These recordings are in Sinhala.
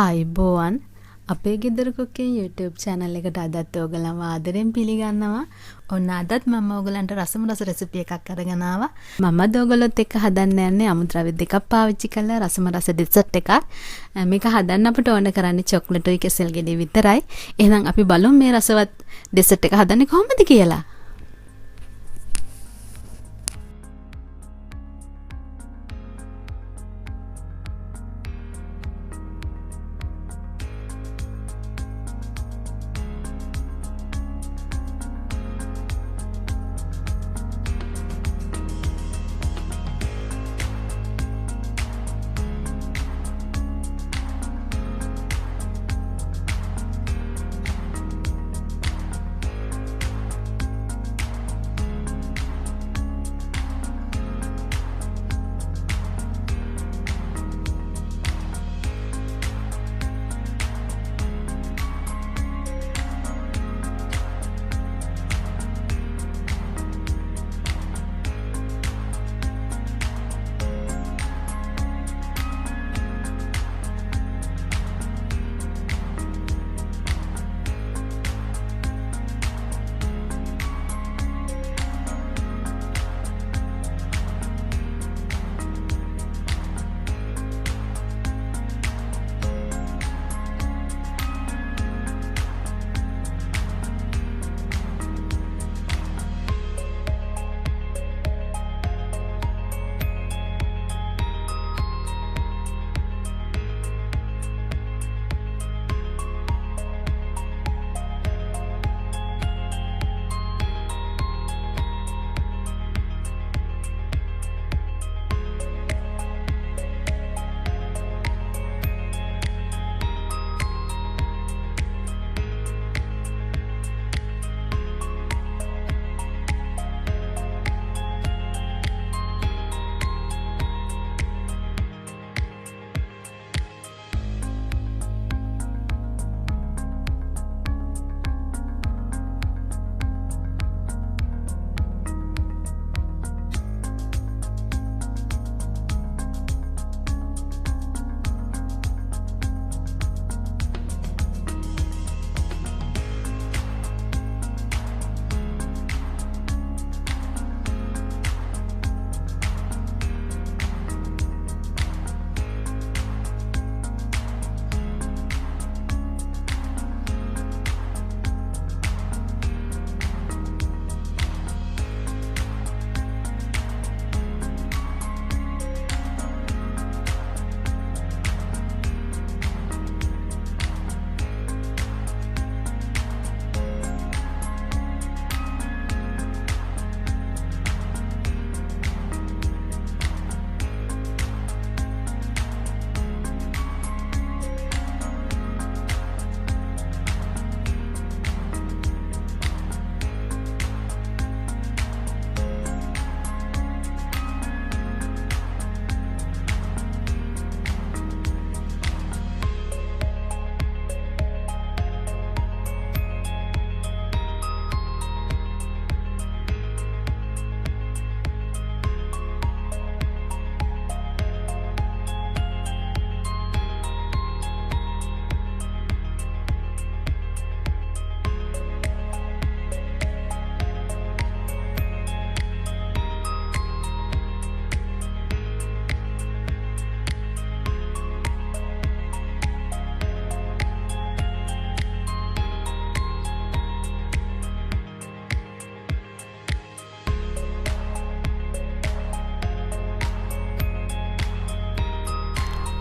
ආයිබෝවන් අපේ ගෙදර කුක්කින් YouTube channel එකට අදත් ඔයගලන්ව ආදරෙන් පිළිගන්නවා. ඔන්න අදත් මම ඔයගලන්ට රසම රස රෙසිපි එකක් අරගෙන ආවා. මම ඔයගලොත් එක්ක හදන්න යන්නේ අමුද්‍රව්‍ය දෙකක් පාවිච්චි කරලා රසම රස ඩෙසර්ට් එකක්. මේක හදන්න අපිට ඕන කරන්නේ චොක්ලට් උයි කෙසෙල් ගෙඩිය විතරයි. එහෙනම් අපි බලමු මේ රසවත් ඩෙසර්ට් එක හදන්නේ කොහොමද කියලා.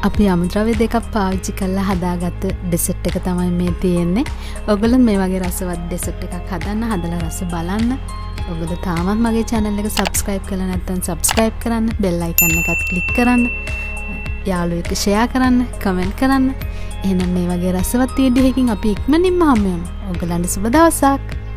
අපි අමුද්‍රව්‍ය දෙකක් පාවිච්චි කරලා හදාගත්ත ඩෙසර්ට් එක තමයි මේ තියෙන්නේ. ඔයගොල්ලෝ මේ වගේ රසවත් ඩෙසර්ට් එකක් හදලා රස බලන්න. ඔයගොල්ලෝ තාමත් මගේ channel එක subscribe කරලා නැත්නම් subscribe කරන්න, bell icon එකත් click කරන්න. යාළුවෝ එක්ක share කරන්න, comment කරන්න. එහෙනම් මේ වගේ රසවත් වීඩියෝ එකකින් අපි ඉක්මනින්ම හමු වෙමු. ඔයගොල්ලන්ට සුබ දවසක්.